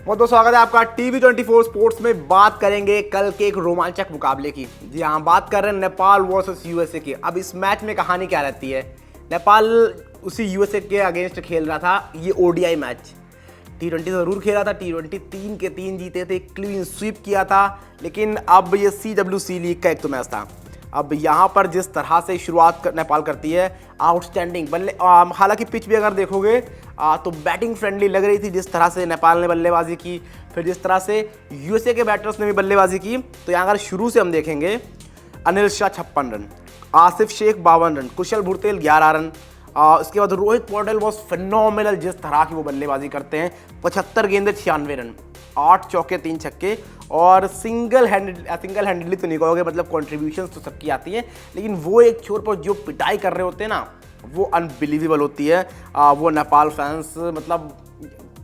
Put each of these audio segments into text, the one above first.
बहुत बहुत स्वागत है आपका TV24 स्पोर्ट्स में। बात करेंगे कल के एक रोमांचक मुकाबले की। जी हाँ, बात कर रहे हैं नेपाल वर्सेस यूएसए की। अब इस मैच में कहानी क्या रहती है, नेपाल उसी यूएसए के अगेंस्ट खेल रहा था ये ओडीआई मैच। T20 जरूर खेला था, T20 3 के 3 जीते थे, क्लीन स्वीप किया था, लेकिन अब ये CWC लीग का एक तो मैच था। अब यहाँ पर जिस तरह से शुरुआत नेपाल करती है, आउटस्टैंडिंग बल्ले, हालांकि पिच भी अगर देखोगे तो बैटिंग फ्रेंडली लग रही थी जिस तरह से नेपाल ने बल्लेबाजी की, फिर जिस तरह से यूएसए के बैटर्स ने भी बल्लेबाजी की। तो यहाँ अगर शुरू से हम देखेंगे, अनिल शाह 56 रन, आसिफ शेख 52 रन, कुशल भुरतेल 11 रन, उसके बाद रोहित पौडेल वॉज फिनोमिनल, जिस तरह की वो बल्लेबाजी करते हैं। 75 गेंदे 96 रन, 8 चौके 3 छक्के, और सिंगल हैंडेडली तो नहीं कहोगे, मतलब कॉन्ट्रीब्यूशन तो सबकी आती है, लेकिन वो एक छोर पर जो पिटाई कर रहे होते हैं ना, वो अनबिलीवेबल होती है। वो नेपाल फैंस मतलब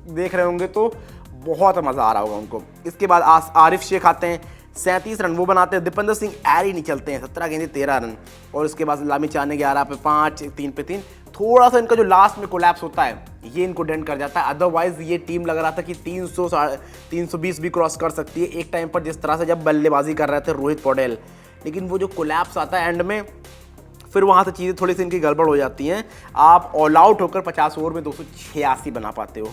देख रहे होंगे तो बहुत मज़ा आ रहा होगा उनको। इसके बाद आरिफ शेख आते हैं, 37 रन वो बनाते हैं। दीपेंद्र सिंह एरी नहीं चलते हैं, 17 गेंदे 13 रन, और उसके बाद लामी चाने 11 पे 5, 3 पे 3। थोड़ा सा इनका जो लास्ट में कोलैप्स होता है ये इनको डेंट कर जाता है। अदरवाइज ये टीम लग रहा था कि 320 भी क्रॉस कर सकती है एक टाइम पर, जिस तरह से जब बल्लेबाजी कर रहे थे रोहित पौडेल। लेकिन वो जो कोलैप्स आता है एंड में, फिर वहाँ से चीज़ें थोड़ी सी इनकी गड़बड़ हो जाती हैं। आप ऑल आउट होकर 50 ओवर में 286 बना पाते हो,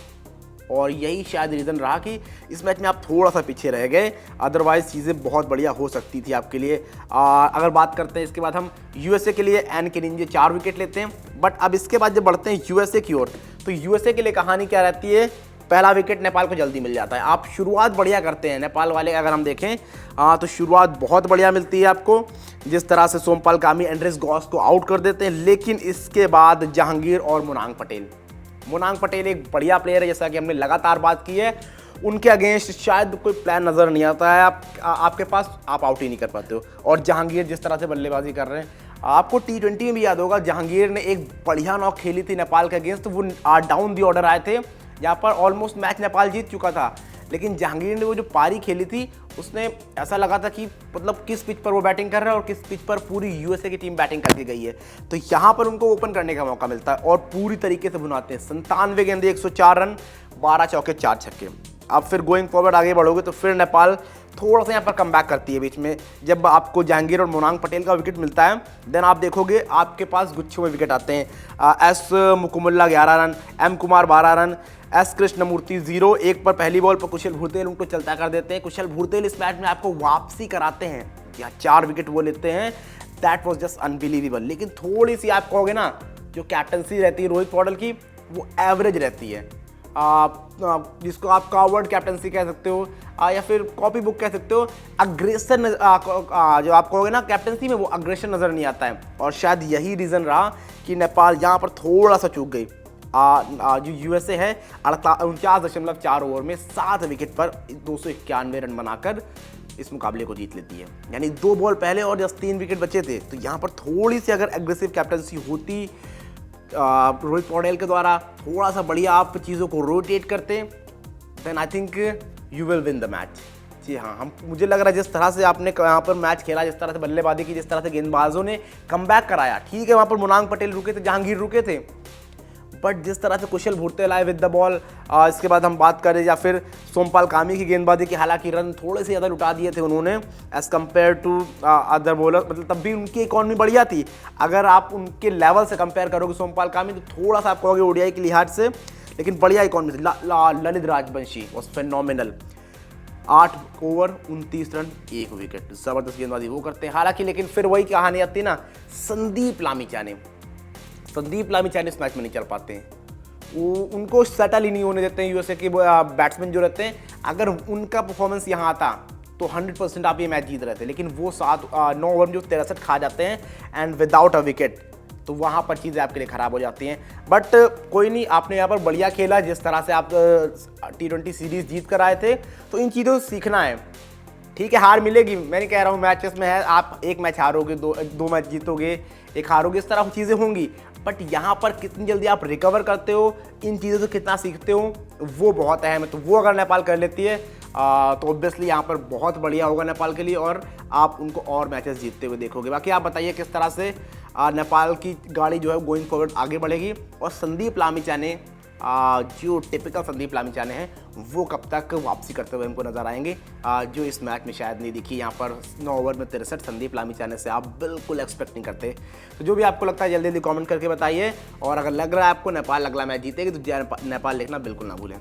और यही शायद रीज़न रहा कि इस मैच में आप थोड़ा सा पीछे रह गए। अदरवाइज़ चीज़ें बहुत बढ़िया हो सकती थी आपके लिए। अगर बात करते हैं इसके बाद हम यूएसए के लिए, एन केनिंजे 4 विकेट लेते हैं। बट अब इसके बाद जब बढ़ते हैं यूएसए की ओर, तो यूएसए के लिए कहानी क्या रहती है, पहला विकेट नेपाल को जल्दी मिल जाता है। आप शुरुआत बढ़िया करते हैं नेपाल वाले, अगर हम देखें तो शुरुआत बहुत बढ़िया मिलती है आपको, जिस तरह से सोमपाल कामी एंड्रेस गॉस को आउट कर देते हैं। लेकिन इसके बाद जहांगीर और मुनांग पटेल एक बढ़िया प्लेयर है, जैसा कि हमने लगातार बात की है। उनके अगेंस्ट शायद कोई प्लान नज़र नहीं आता है आपके पास, आप आउट ही नहीं कर पाते हो। और जहांगीर जिस तरह से बल्लेबाजी कर रहे हैं, आपको T20 में भी याद होगा, जहांगीर ने एक बढ़िया नॉक खेली थी नेपाल के अगेंस्ट। तो वो डाउन दी ऑर्डर आए थे, यहाँ पर ऑलमोस्ट मैच नेपाल जीत चुका था, लेकिन जहांगीर ने वो जो पारी खेली थी, उसने ऐसा लगा था कि मतलब किस पिच पर वो बैटिंग कर रहा है और किस पिच पर पूरी यूएसए की टीम बैटिंग करके गई है। तो यहाँ पर उनको ओपन करने का मौका मिलता है और पूरी तरीके से भुनाते हैं। 97 गेंदे 104 रन, 12 चौके 4 छक्के। अब फिर गोइंग फॉरवर्ड आगे बढ़ोगे तो फिर नेपाल थोड़ा सा यहाँ पर कम बैक करती है बीच में। जब आपको जहांगीर और मुनांग पटेल का विकेट मिलता है, देन आप देखोगे आपके पास गुच्छों में विकेट आते हैं। S Mukumulla 11 run, M Kumar 12 run, S Krishnamurthy 0, 1 पर पहली बॉल पर कुशल भुरतेल उनको चलता कर देते हैं। कुशल भुरतेल इस मैच में आपको वापसी कराते हैं, या 4 विकेट वो लेते हैं। That was just unbelievable. लेकिन थोड़ी सी आप कहोगे ना, जो कैप्टनसी रहती है रोहित पौडेल की, वो एवरेज रहती है। जिसको आप कावर्ड कैप्टनसी कह सकते हो, या फिर कॉपी बुक कह सकते हो। अग्रेशन जो आप कहोगे ना कैप्टनसी में, वो अग्रेशन नज़र नहीं आता है, और शायद यही रीज़न रहा कि नेपाल यहाँ पर थोड़ा सा चूक गई। जो यूएसए है 49.4 ओवर में 7 विकेट पर 291 रन बनाकर इस मुकाबले को जीत लेती है। यानी 2 बॉल पहले और जस्ट 3 विकेट बचे थे। तो यहाँ पर थोड़ी सी अगर एग्रेसिव कैप्टनसी होती रोहित पौडेल के द्वारा, थोड़ा सा बढ़िया आप चीज़ों को रोटेट करते, then I think you will win the match. जी हाँ, मुझे लग रहा है जिस तरह से आपने यहाँ पर मैच खेला, जिस तरह से बल्लेबाजी की, जिस तरह से गेंदबाजों ने कमबैक कराया, ठीक है वहाँ पर मुनांग पटेल रुके थे, जहांगीर रुके थे, बट जिस तरह से कुशल भुरतेल आए विद द बॉल, इसके बाद हम बात करें या फिर सोमपाल कामी की गेंदबाजी की, हालांकि रन थोड़े से ज़्यादा लुटा दिए थे उन्होंने as compare to other bowler, मतलब तब भी उनकी इकॉनमी बढ़िया थी। अगर आप उनके लेवल से कंपेयर करोगे सोमपाल कामी, तो थोड़ा सा आप कहोगे ओडीआई के लिहाज से, लेकिन बढ़िया इकॉनमी थी। Lalit Rajvanshi was phenomenal, 8 over 29 run 1 wicket, ज़बरदस्त गेंदबाजी वो करते हैं। हालांकि लेकिन फिर वही कहानी आती है ना, संदीप लामिछाने इस मैच में नहीं चल पाते हैं। वो उनको सेटल ही नहीं होने देते हैं यूएसए के बैट्समैन जो रहते हैं। अगर उनका परफॉर्मेंस यहाँ आता तो 100% आप ये मैच जीत रहे थे, लेकिन वो 9 ओवर में जो 63 खा जाते हैं एंड विदाउट अ विकेट, तो वहाँ पर चीज़ें आपके लिए ख़राब हो जाती हैं। बट कोई नहीं, आपने यहाँ पर बढ़िया खेला, जिस तरह से आप T20 सीरीज़ जीत कर आए थे, तो इन चीज़ों से सीखना है। ठीक है, हार मिलेगी, मैं नहीं कह रहा हूँ मैचेस में है आप एक मैच हारोगे, दो मैच जीतोगे, एक हारोगे, इस तरह की चीज़ें होंगी। बट यहाँ पर कितनी जल्दी आप रिकवर करते हो, इन चीज़ों से कितना सीखते हो, वो बहुत अहम है। तो वो अगर नेपाल कर लेती है तो ऑब्वियसली यहाँ पर बहुत बढ़िया होगा नेपाल के लिए, और आप उनको और मैचेस जीतते हुए देखोगे। बाकी आप बताइए किस तरह से नेपाल की गाड़ी जो है गोइंग फॉरवर्ड आगे बढ़ेगी, और संदीप लामिछाने जो टिपिकल संदीप लामिछाने हैं वो कब तक वापसी करते हुए हमको नजर आएंगे, जो इस मैच में शायद नहीं दिखी। यहाँ पर 9 ओवर में 63 संदीप लामिछाने से आप बिल्कुल एक्सपेक्ट नहीं करते। तो जो भी आपको लगता है जल्दी जल्दी कमेंट करके बताइए, और अगर लग रहा है आपको नेपाल अगला मैच जीतेगी तो नेपाल लिखना बिल्कुल ना भूलें।